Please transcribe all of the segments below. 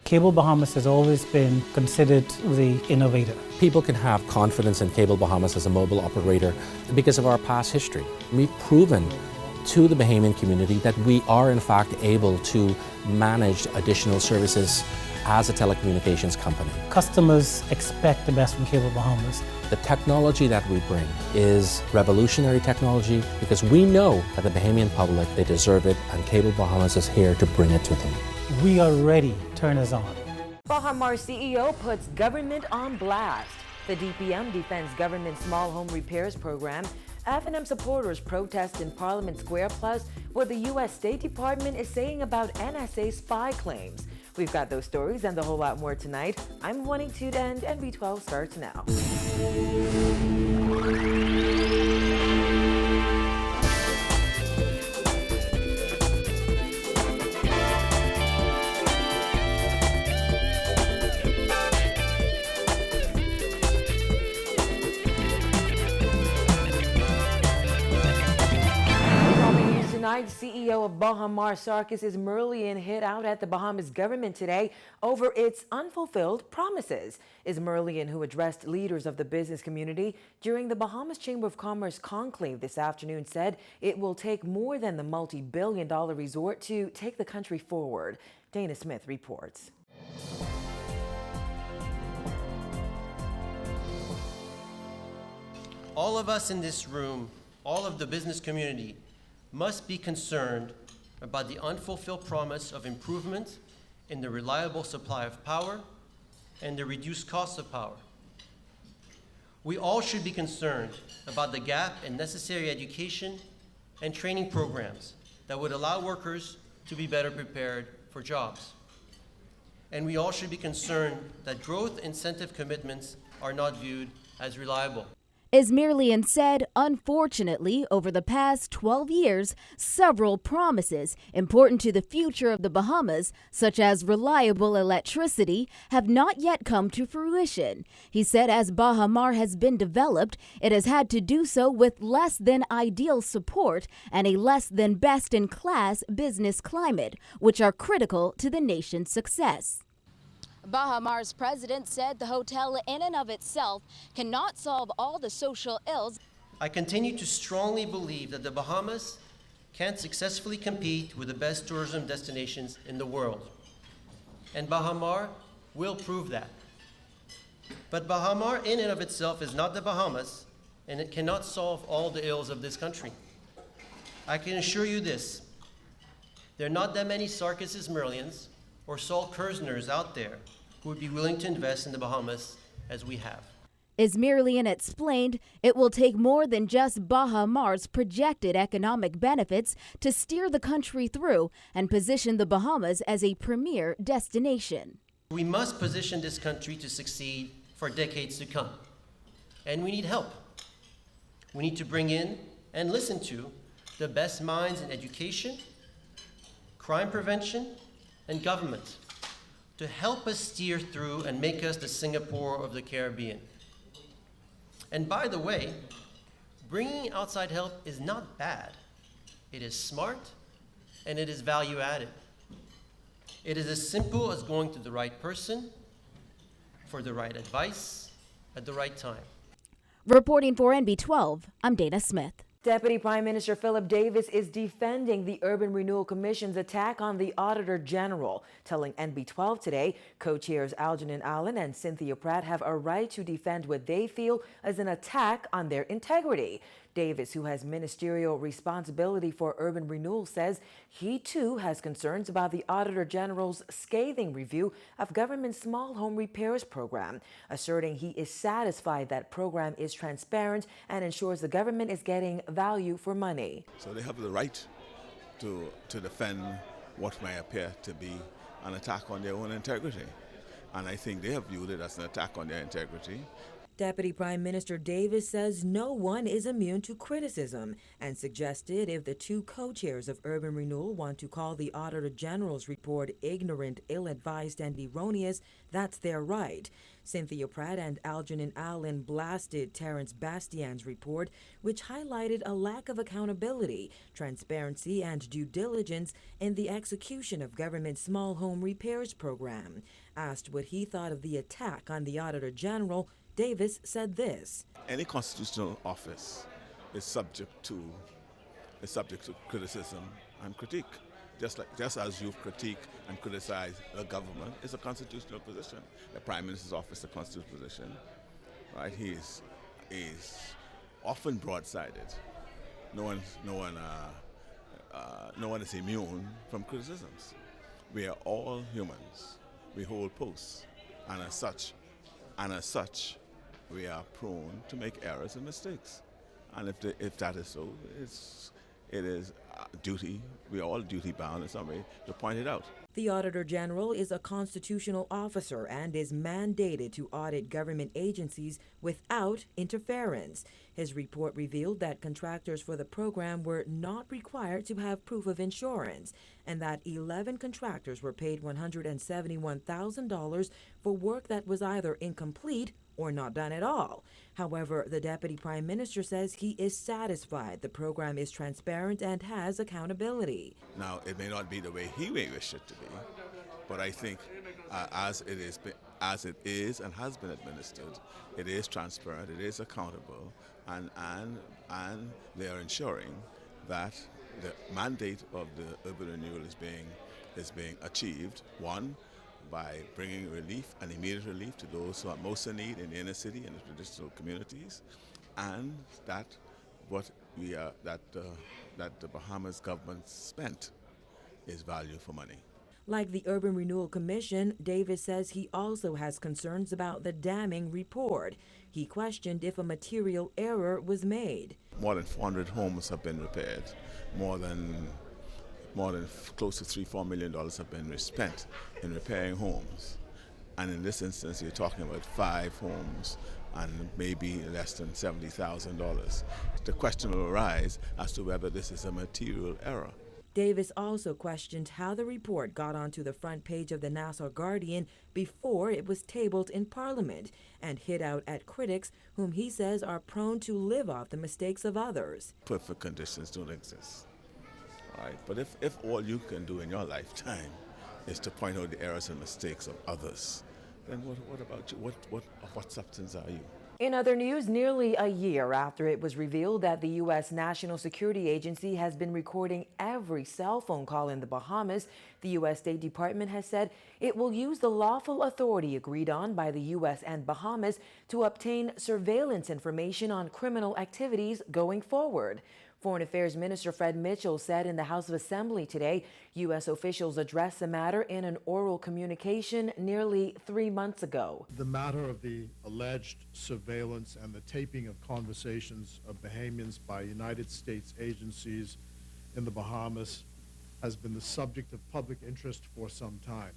Cable Bahamas has always been considered the innovator. People can have confidence in Cable Bahamas as a mobile operator because of our past history. We've proven to the Bahamian community that we are in fact able to manage additional services as a telecommunications company. Customers expect the best from Cable Bahamas. The technology that we bring is revolutionary technology because we know that the Bahamian public, they deserve it, and Cable Bahamas is here to bring it to them. We are ready. Turn us on. Baha Mar CEO puts government on blast. The DPM defends government small home repairs program. F&M supporters protest in Parliament Square, plus what the U.S. State Department is saying about NSA spy claims. We've got those stories and a whole lot more tonight. I'm Juanita and NB12 starts now. Tonight, CEO of Baha Mar is Merlian hit out at the Bahamas government today over its unfulfilled promises. Merlian, who addressed leaders of the business community during the Bahamas Chamber of Commerce conclave this afternoon, said it will take more than the multi-billion-dollar resort to take the country forward. Dana Smith reports. All of us in this room, all of the business community, must be concerned about the unfulfilled promise of improvement in the reliable supply of power and the reduced cost of power. We all should be concerned about the gap in necessary education and training programs that would allow workers to be better prepared for jobs. And we all should be concerned that growth incentive commitments are not viewed as reliable. Merlian said, unfortunately, over the past 12 years, several promises important to the future of the Bahamas, such as reliable electricity, have not yet come to fruition. He said as Baha Mar has been developed, it has had to do so with less than ideal support and a less than best-in-class business climate, which are critical to the nation's success. Baha Mar's president said the hotel in and of itself cannot solve all the social ills. I continue to strongly believe that the Bahamas can successfully compete with the best tourism destinations in the world. And Baha Mar will prove that. But Baha Mar in and of itself is not the Bahamas, and it cannot solve all the ills of this country. I can assure you this, there are not that many Sarkis's Merlians or Saul Kersners out there who would be willing to invest in the Bahamas as we have. Merlian explained it will take more than just Baha Mar's projected economic benefits to steer the country through and position the Bahamas as a premier destination. We must position this country to succeed for decades to come. And we need help. We need to bring in and listen to the best minds in education, crime prevention, and government to help us steer through and make us the Singapore of the Caribbean. And by the way, bringing outside help is not bad. It is smart and it is value added. It is as simple as going to the right person for the right advice at the right time. Reporting for NB12, I'm Dana Smith. Deputy Prime Minister Philip Davis is defending the Urban Renewal Commission's attack on the Auditor General, telling NB12 today co-chairs Algernon Allen and Cynthia Pratt have a right to defend what they feel is an attack on their integrity. Davis, who has ministerial responsibility for urban renewal, says he too has concerns about the Auditor General's scathing review of government's small home repairs program, asserting he is satisfied that program is transparent and ensures the government is getting value for money. So they have the right to defend what may appear to be an attack on their own integrity. And I think they have viewed it as an attack on their integrity. Deputy Prime Minister Davis says no one is immune to criticism and suggested if the two co-chairs of Urban Renewal want to call the Auditor General's report ignorant, ill-advised, and erroneous, that's their right. Cynthia Pratt and Algernon Allen blasted Terence Bastian's report, which highlighted a lack of accountability, transparency, and due diligence in the execution of government's small home repairs program. Asked what he thought of the attack on the Auditor General, Davis said this. Any constitutional office is subject to criticism and critique. Just as you critique and criticize the government, it's a constitutional position. The Prime Minister's office is a constitutional position, right? He is often broad-sided. No one is immune from criticisms. We are all humans. We hold posts, and as such, we are prone to make errors and mistakes. And if that is so, it is duty. We are all duty bound in some way to point it out. The Auditor General is a constitutional officer and is mandated to audit government agencies without interference. His report revealed that contractors for the program were not required to have proof of insurance and that 11 contractors were paid $171,000 for work that was either incomplete or not done at all. However, the Deputy Prime Minister says he is satisfied the program is transparent and has accountability. Now, it may not be the way he may wish it to be, but I think as it is and has been administered, it is transparent, it is accountable, and they are ensuring that the mandate of the urban renewal is being achieved. One, by bringing relief and immediate relief to those who are most in need in the inner city and the traditional communities, and that the Bahamas government spent is value for money. Like the Urban Renewal Commission, Davis says he also has concerns about the damning report. He questioned if a material error was made. More than 400 homes have been repaired. More than close to $3-4 million have been spent in repairing homes. And in this instance, you're talking about 5 homes and maybe less than $70,000. The question will arise as to whether this is a material error. Davis also questioned how the report got onto the front page of the Nassau Guardian before it was tabled in Parliament, and hit out at critics whom he says are prone to live off the mistakes of others. Perfect conditions don't exist. Right. But if all you can do in your lifetime is to point out the errors and mistakes of others, then what about you? What substance are you? In other news, nearly a year after it was revealed that the U.S. National Security Agency has been recording every cell phone call in the Bahamas, the U.S. State Department has said it will use the lawful authority agreed on by the U.S. and Bahamas to obtain surveillance information on criminal activities going forward. Foreign Affairs Minister Fred Mitchell said in the House of Assembly today, U.S. officials addressed the matter in an oral communication nearly 3 months ago. The matter of the alleged surveillance and the taping of conversations of Bahamians by United States agencies in the Bahamas has been the subject of public interest for some time.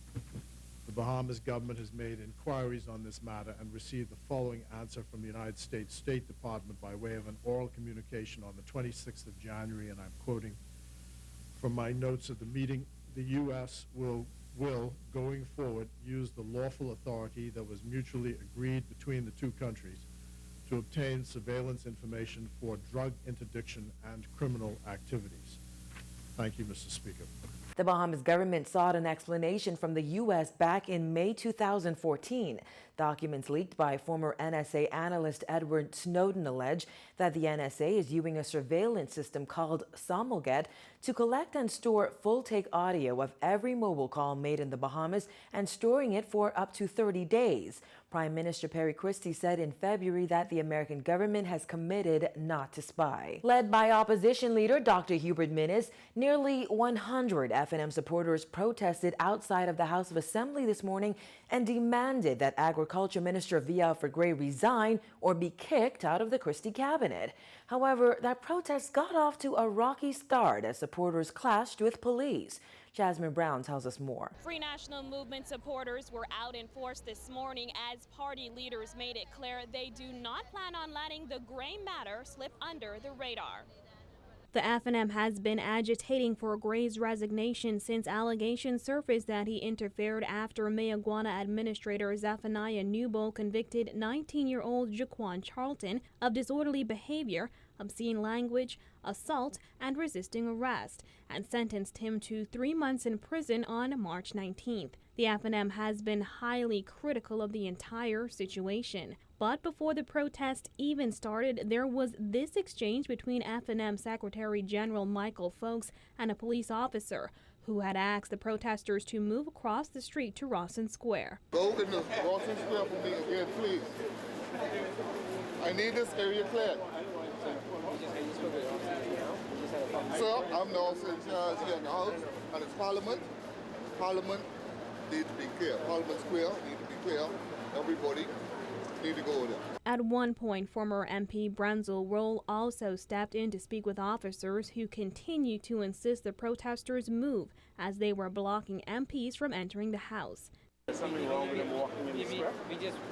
The Bahamas government has made inquiries on this matter and received the following answer from the United States State Department by way of an oral communication on the 26th of January, and I'm quoting from my notes of the meeting. The U.S. will, going forward, use the lawful authority that was mutually agreed between the two countries to obtain surveillance information for drug interdiction and criminal activities. Thank you, Mr. Speaker. The Bahamas government sought an explanation from the U.S. back in May 2014. Documents leaked by former NSA analyst Edward Snowden allege that the NSA is using a surveillance system called Samolget to collect and store full-take audio of every mobile call made in the Bahamas and storing it for up to 30 days. Prime Minister Perry Christie said in February that the American government has committed not to spy. Led by opposition leader Dr. Hubert Minnis, nearly 100 FNM supporters protested outside of the House of Assembly this morning and demanded that Agriculture Minister V. Alfred Gray resign or be kicked out of the Christie cabinet. However, that protest got off to a rocky start as supporters clashed with police. Jasmine Brown tells us more. Free National Movement supporters were out in force this morning as party leaders made it clear they do not plan on letting the Gray matter slip under the radar. The FNM has been agitating for Gray's resignation since allegations surfaced that he interfered after Mayaguana Administrator Zephaniah Newbold convicted 19-year-old Jaquan Charlton of disorderly behavior, obscene language, assault, and resisting arrest, and sentenced him to 3 months in prison on March 19th. The FNM has been highly critical of the entire situation. But before the protest even started, there was this exchange between FNM Secretary General Michael Folks and a police officer who had asked the protesters to move across the street to Rawson Square. Go in the Rawson Square for me again, please. I need this area cleared. Sir, I'm also in charge here in the House, and it's Parliament. Parliament needs to be clear. Parliament Square needs to be clear. Everybody need to go there. At one point, former MP Brunzel Roll also stepped in to speak with officers who continued to insist the protesters move as they were blocking MPs from entering the House. Is there something wrong with them walking in the square?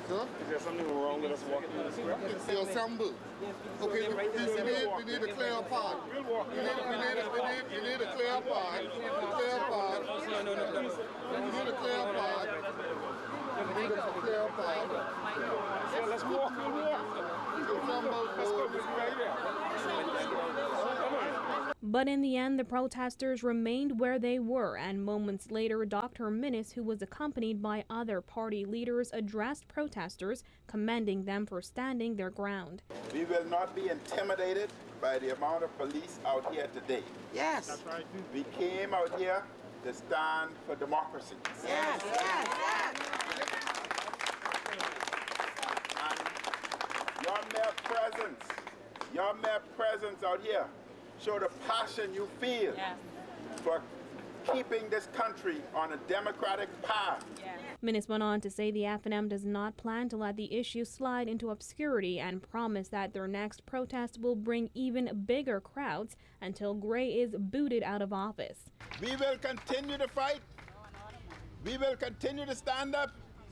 Sir? Is there something wrong with us walking in the square? It's the ensemble. Okay, we need to clear a path. We need to clear a path. We need to clear a path. Yeah, let's walk. Let's go right there. But in the end, the protesters remained where they were, and moments later, Dr. Minnis, who was accompanied by other party leaders, addressed protesters, commending them for standing their ground. We will not be intimidated by the amount of police out here today. Yes. That's right. We came out here to stand for democracy. Yes, yes, yes. And your mere presence out here show the passion you feel for keeping this country on a democratic path. Minnis went on to say the FNM does not plan to let the issue slide into obscurity and promised that their next protest will bring even bigger crowds until Gray is booted out of office. We will continue to fight. We will continue to stand up.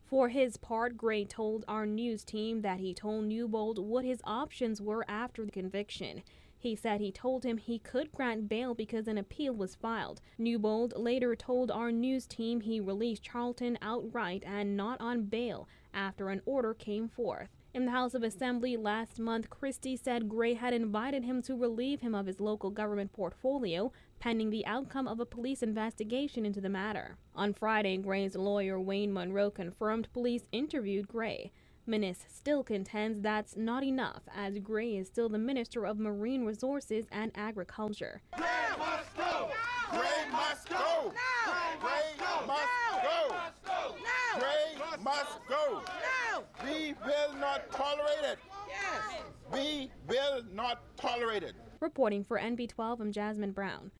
For his part, Gray told our news team that he told Newbold what his options were after the conviction. He said he told him he could grant bail because an appeal was filed. Newbold later told our news team he released Charlton outright and not on bail after an order came forth. In the House of Assembly last month, Christie said Gray had invited him to relieve him of his local government portfolio, pending the outcome of a police investigation into the matter. On Friday, Gray's lawyer Wayne Monroe confirmed police interviewed Gray. Minnis still contends that's not enough, as Gray is still the Minister of Marine Resources and Agriculture. Gray must go! Gray must go! Gray must go! Gray must go! We will not tolerate it! We will not tolerate it! Reporting for NB12, I'm Jasmine Brown.